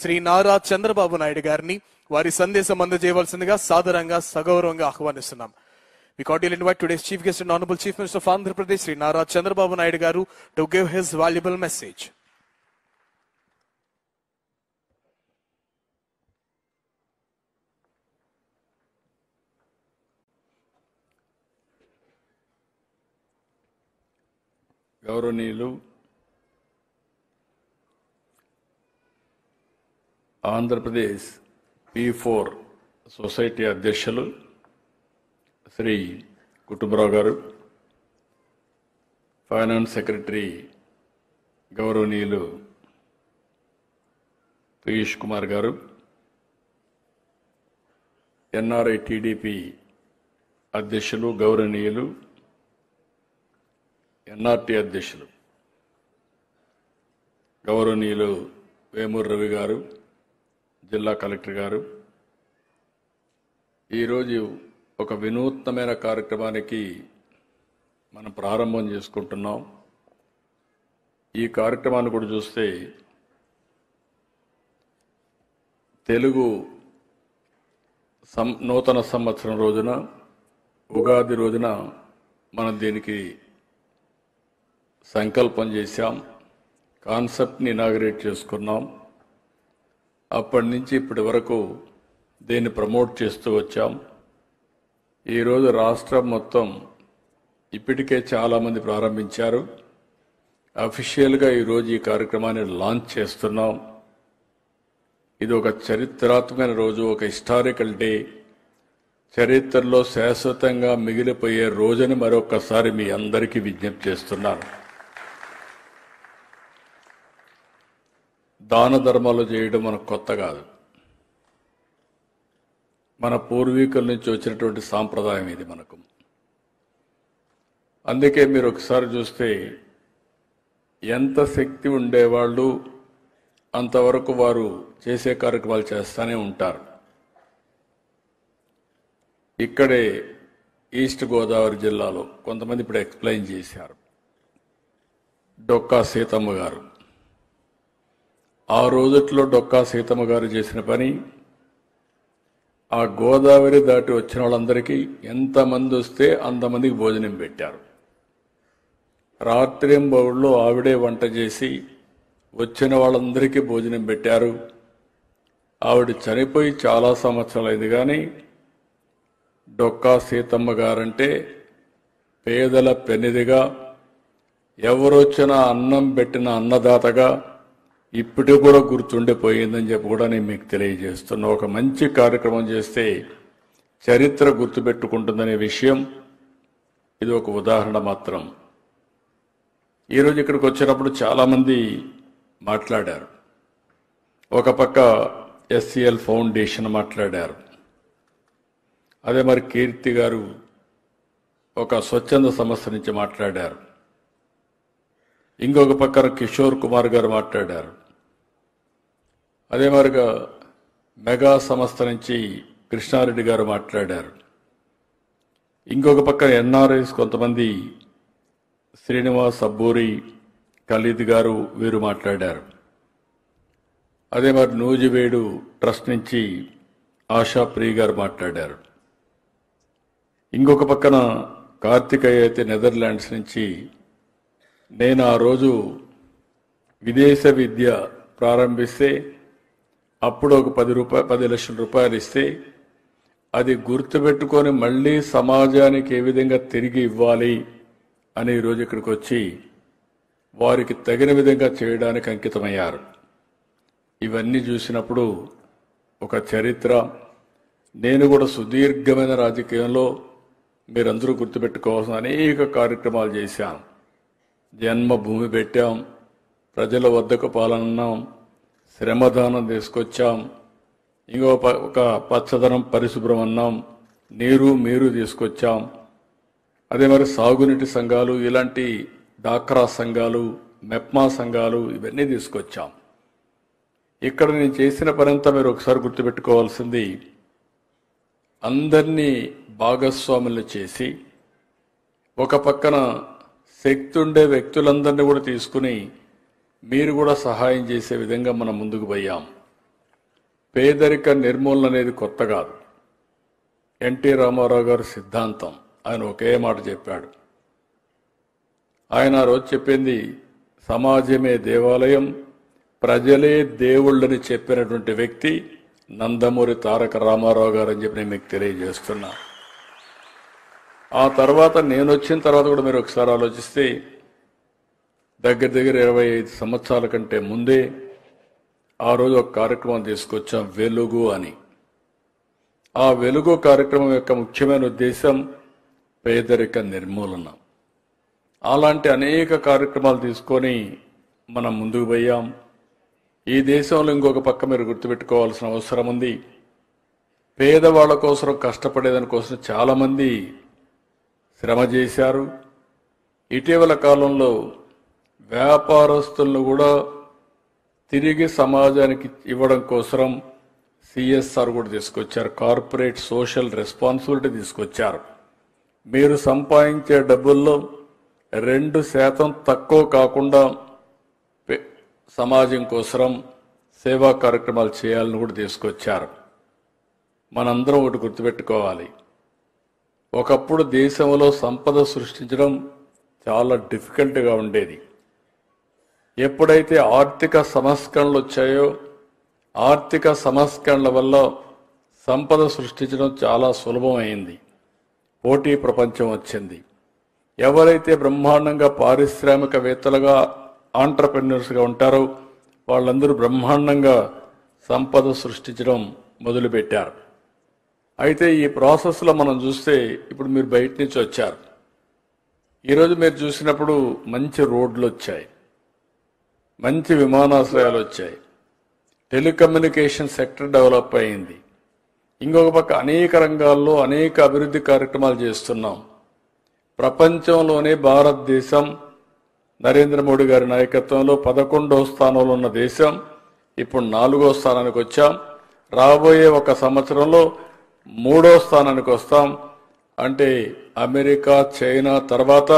శ్రీ నారా చంద్రబాబు నాయుడు గారిని వారి సందేశం అందజేయవలసిందిగా సాదరంగా సగౌరవంగా ఆహ్వానిస్తున్నాం. We cordially invite today's Chief Guest and Honorable Chief Minister of Andhra Pradesh, Sri Nara Chandrababu Naidu Garu, to give his valuable message. గౌరవనీయులు Andhra Pradesh P4 society అధ్యక్షులు శ్రీ కుటుంబరావు గారు, ఫైనాన్స్ సెక్రటరీ గౌరవనీయులు పీయూష్ కుమార్ గారు, ఎన్ఆర్ఐ టీడీపీ అధ్యక్షులు గౌరవనీయులు ఎన్ఆర్టీ అధ్యక్షులు గౌరవనీయులు వేమూరు రవి గారు, జిల్లా కలెక్టర్ గారు, ఈరోజు ఒక వినూత్నమైన కార్యక్రమానికి మనం ప్రారంభం చేసుకుంటున్నాం. ఈ కార్యక్రమాన్ని కూడా చూస్తే తెలుగు నూతన సంవత్సరం రోజున, ఉగాది రోజున మనం దీనికి సంకల్పం చేశాం, కాన్సెప్ట్ని ఇనాగరేట్ చేసుకున్నాం. అప్పటి నుంచి ఇప్పటి వరకు దీన్ని ప్రమోట్ చేస్తూ వచ్చాం. ఈరోజు రాష్ట్రం మొత్తం ఇప్పటికే చాలామంది ప్రారంభించారు. అఫీషియల్గా ఈరోజు ఈ కార్యక్రమాన్ని లాంచ్ చేస్తున్నాం. ఇది ఒక చరిత్రాత్మకమైన రోజు, ఒక హిస్టారికల్ డే, చరిత్రలో శాశ్వతంగా మిగిలిపోయే రోజుని మరొకసారి మీ అందరికీ విజ్ఞప్తి చేస్తున్నాను. దాన ధర్మాలు చేయడం మనకు కొత్త కాదు, మన పూర్వీకుల నుంచి వచ్చినటువంటి సాంప్రదాయం ఇది మనకు. అందుకే మీరు ఒకసారి చూస్తే ఎంత శక్తి ఉండేవాళ్ళు అంతవరకు వారు చేసే కార్యక్రమాలు చేస్తూనే ఉంటారు. ఇక్కడే ఈస్ట్ గోదావరి జిల్లాలో కొంతమంది ఇప్పుడు ఎక్స్ప్లెయిన్ చేశారు. డొక్కా సీతమ్మ గారు, ఆ రోజుట్లో డొక్కా సీతమ్మ గారు చేసిన పని, ఆ గోదావరి దాటి వచ్చిన వాళ్ళందరికీ ఎంతమంది వస్తే అంతమందికి భోజనం పెట్టారు. రాత్రింబౌళ్ళు ఆవిడే వంట చేసి వచ్చిన వాళ్ళందరికీ భోజనం పెట్టారు. ఆవిడ చనిపోయి చాలా సంవత్సరాలైంది, కానీ డొక్కా సీతమ్మ గారంటే పేదల పెన్నిదిగా, ఎవరొచ్చినా అన్నం పెట్టిన అన్నదాతగా ఇప్పటికి కూడా గుర్తుండిపోయిందని చెప్పి కూడా నేను మీకు తెలియజేస్తున్నా. ఒక మంచి కార్యక్రమం చేస్తే చరిత్ర గుర్తుపెట్టుకుంటుందనే విషయం ఇది ఒక ఉదాహరణ మాత్రం. ఈరోజు ఇక్కడికి వచ్చినప్పుడు చాలామంది మాట్లాడారు. ఒక పక్క ఎస్సీఎల్ ఫౌండేషన్ మాట్లాడారు, అదే మరి కీర్తి గారు ఒక స్వచ్ఛంద సంస్థ నుంచి మాట్లాడారు, ఇంకొక పక్కన కిషోర్ కుమార్ గారు మాట్లాడారు, అదే మరిగా మెగా సంస్థ నుంచి కృష్ణారెడ్డి గారు మాట్లాడారు, ఇంకొక పక్కన ఎన్ఆర్ఐస్ కొంతమంది శ్రీనివాస్ అబ్బూరి, ఖలీద్ గారు వీరు మాట్లాడారు. అదే మరి నూజివేడు ట్రస్ట్ నుంచి ఆశా ప్రియ గారు మాట్లాడారు. ఇంకొక పక్కన కార్తికేయ అయితే నెదర్లాండ్స్ నుంచి, నేను ఆ రోజు విదేశ విద్య ప్రారంభిస్తే అప్పుడు ఒక 10 లక్షల రూపాయలు ఇస్తే అది గుర్తుపెట్టుకొని మళ్ళీ సమాజానికి ఏ విధంగా తిరిగి ఇవ్వాలి అని ఈరోజు ఇక్కడికి వచ్చి వారికి తగిన విధంగా చేయడానికి అంకితమయ్యారు. ఇవన్నీ చూసినప్పుడు ఒక చరిత్ర. నేను కూడా సుదీర్ఘమైన రాజకీయంలో మీరందరూ గుర్తుపెట్టుకోవాల్సిన అనేక కార్యక్రమాలు చేశాను. జన్మభూమి పెట్టాం, ప్రజల వద్దకు పాలన్నాం, శ్రమదానం తీసుకొచ్చాం, ఒక పచ్చదనం పరిశుభ్రం అన్నాం, నీరు మీరు తీసుకొచ్చాం. అదే మరి సాగునీటి సంఘాలు, ఇలాంటి డాక్రా సంఘాలు, మెప్మా సంఘాలు, ఇవన్నీ తీసుకొచ్చాం. ఇక్కడ నేను చేసిన పనంతా మీరు ఒకసారి గుర్తుపెట్టుకోవాల్సింది, అందరినీ భాగస్వాములు చేసి ఒక పక్కన శక్తి ఉండే వ్యక్తులందరినీ కూడా తీసుకుని మీరు కూడా సహాయం చేసే విధంగా మనం ముందుకు పోయాం. పేదరిక నిర్మూలన అనేది కొత్త కాదు. ఎన్టీ రామారావు గారి సిద్ధాంతం. ఆయన ఒకే మాట చెప్పాడు. ఆయన ఆ రోజు చెప్పింది సమాజమే దేవాలయం, ప్రజలే దేవుళ్ళని చెప్పినటువంటి వ్యక్తి నందమూరి తారక రామారావు గారు అని చెప్పి నేను మీకు తెలియజేస్తున్నా. ఆ తర్వాత నేను వచ్చిన తర్వాత కూడా మీరు ఒకసారి ఆలోచిస్తే దగ్గర 25 సంవత్సరాల కంటే ముందే ఆ రోజు ఒక కార్యక్రమం తీసుకొచ్చాం, వెలుగు అని. ఆ వెలుగు కార్యక్రమం యొక్క ముఖ్యమైన ఉద్దేశం పేదరిక నిర్మూలన. అలాంటి అనేక కార్యక్రమాలు తీసుకొని మనం ముందుకు పోయాం. ఈ దేశంలో ఇంకొక పక్క మీరు గుర్తుపెట్టుకోవాల్సిన అవసరం ఉంది. పేదవాళ్ల కోసం, కష్టపడేదాని కోసం చాలామంది శ్రమ చేశారు. ఇటీవల కాలంలో వ్యాపారస్తులను కూడా తిరిగి సమాజానికి ఇవ్వడం కోసం సిఎస్ఆర్ కూడా తీసుకొచ్చారు. కార్పొరేట్ సోషల్ రెస్పాన్సిబిలిటీ తీసుకొచ్చారు. మీరు సంపాదించే డబ్బుల్లో 2% తక్కువ కాకుండా సమాజం కోసం సేవా కార్యక్రమాలు చేయాలని కూడా తీసుకొచ్చారు. మనందరం ఒకటి గుర్తుపెట్టుకోవాలి. ఒకప్పుడు దేశంలో సంపద సృష్టించడం చాలా డిఫికల్ట్గా ఉండేది. ఎప్పుడైతే ఆర్థిక సంస్కరణలు వచ్చాయో, ఆర్థిక సంస్కరణల వల్ల సంపద సృష్టించడం చాలా సులభమైంది. పోటీ ప్రపంచం వచ్చింది. ఎవరైతే బ్రహ్మాండంగా పారిశ్రామికవేత్తలుగా ఆంటర్‌ప్రెన్యూర్స్గా ఉంటారో వాళ్ళందరూ బ్రహ్మాండంగా సంపద సృష్టించడం మొదలుపెట్టారు. అయితే ఈ ప్రాసెస్లో మనం చూస్తే ఇప్పుడు మీరు బయట నుంచి వచ్చారు. ఈరోజు మీరు చూసినప్పుడు మంచి రోడ్లు వచ్చాయి, మంచి విమానాశ్రయాలు వచ్చాయి, టెలికమ్యూనికేషన్ సెక్టర్ డెవలప్ అయింది. ఇంకొక పక్క అనేక రంగాల్లో అనేక అభివృద్ధి కార్యక్రమాలు చేస్తున్నాం. ప్రపంచంలోనే భారతదేశం నరేంద్ర మోడీ గారి నాయకత్వంలో 11వ స్థానంలో ఉన్న దేశం ఇప్పుడు 4వ స్థానానికి వచ్చాం. రాబోయే ఒక సంవత్సరంలో 3వ స్థానానికి వస్తాం. అంటే అమెరికా, చైనా తర్వాత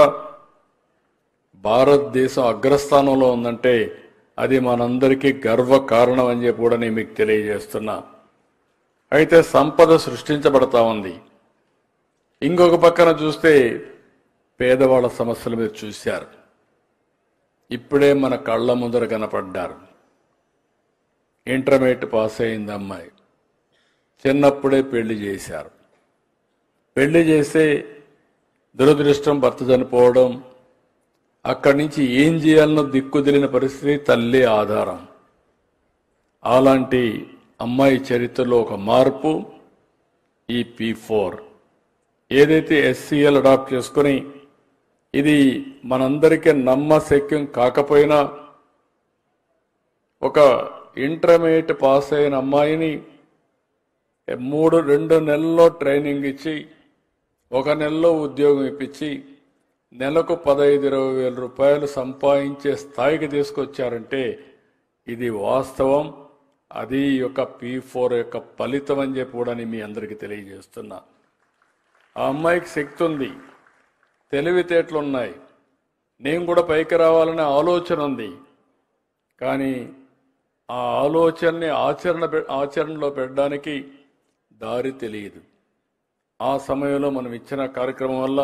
భారతదేశం అగ్రస్థానంలో ఉందంటే అది మనందరికీ గర్వ కారణం అని చెప్పి కూడా నేను మీకు తెలియజేస్తున్నా. అయితే సంపద సృష్టించబడతా ఉంది. ఇంకొక పక్కన చూస్తే పేదవాళ్ళ సమస్యలు మీరు చూశారు. ఇప్పుడే మన కళ్ళ ముందర కనపడ్డారు. ఇంటర్మీడియట్ పాస్ అయింది అమ్మాయి, చిన్నప్పుడే పెళ్లి చేశారు. పెళ్లి చేస్తే దురదృష్టం భర్త చనిపోవడం, అక్కడి నుంచి ఏం చేయాలనో దిక్కుదిలిన పరిస్థితి, తల్లి ఆధారం. అలాంటి అమ్మాయి చరిత్రలో ఒక మార్పు ఈ P4 ఏదైతే SCL అడాప్ట్ చేసుకుని, ఇది మనందరికీ నమ్మశక్యం కాకపోయినా ఒక ఇంటర్మీడియట్ పాస్ అయిన అమ్మాయిని 2 నెలల్లో ట్రైనింగ్ ఇచ్చి 1 నెలలో ఉద్యోగం ఇప్పించి నెలకు 15-20 వేల రూపాయలు సంపాదించే స్థాయికి తీసుకొచ్చారంటే ఇది వాస్తవం. అది యొక్క P4 యొక్క ఫలితం అని చెప్పి కూడా మీ అందరికీ తెలియజేస్తున్నా. ఆ అమ్మాయికి శక్తి ఉంది, తెలివితేటలు ఉన్నాయి, నేను కూడా పైకి రావాలనే ఆలోచన ఉంది. కానీ ఆ ఆలోచనని ఆచరణలో పెట్టడానికి దారి తెలియదు. ఆ సమయంలో మనం ఇచ్చిన కార్యక్రమం వల్ల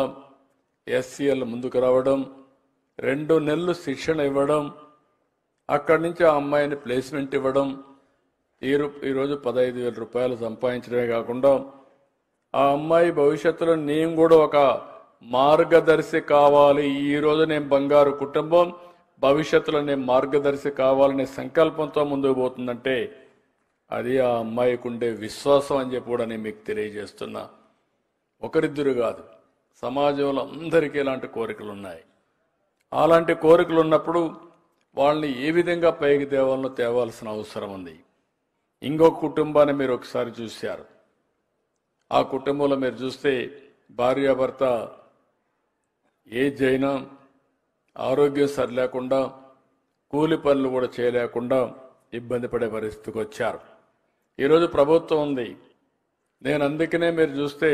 SCL ముందుకు రావడం, 2 నెలలు శిక్షణ ఇవ్వడం, అక్కడి నుంచి ఆ అమ్మాయిని ప్లేస్మెంట్ ఇవ్వడం, ఈరోజు 15,000 రూపాయలు సంపాదించడమే కాకుండా ఆ అమ్మాయి భవిష్యత్తులో నేను కూడా ఒక మార్గదర్శి కావాలి, ఈరోజు నేను బంగారు కుటుంబం, భవిష్యత్తులో నేను మార్గదర్శి కావాలనే సంకల్పంతో ముందుకు పోతుందంటే అది ఆ అమ్మాయికి ఉండే విశ్వాసం అని చెప్పి కూడా నేను మీకు తెలియజేస్తున్నా. ఒకరిద్దరు కాదు, సమాజంలో అందరికీ ఇలాంటి కోరికలు ఉన్నాయి. అలాంటి కోరికలు ఉన్నప్పుడు వాళ్ళని ఏ విధంగా పైకి తేవాల్సిన అవసరం ఉంది. ఇంకొక కుటుంబాన్ని మీరు ఒకసారి చూశారు. ఆ కుటుంబంలో మీరు చూస్తే భార్యాభర్త ఏజ్ అయినా ఆరోగ్యం సరిలేకుండా కూలి పనులు కూడా చేయలేకుండా ఇబ్బంది పడే పరిస్థితికి వచ్చారు. ఈరోజు ప్రభుత్వం ఉంది. నేను అందుకనే మీరు చూస్తే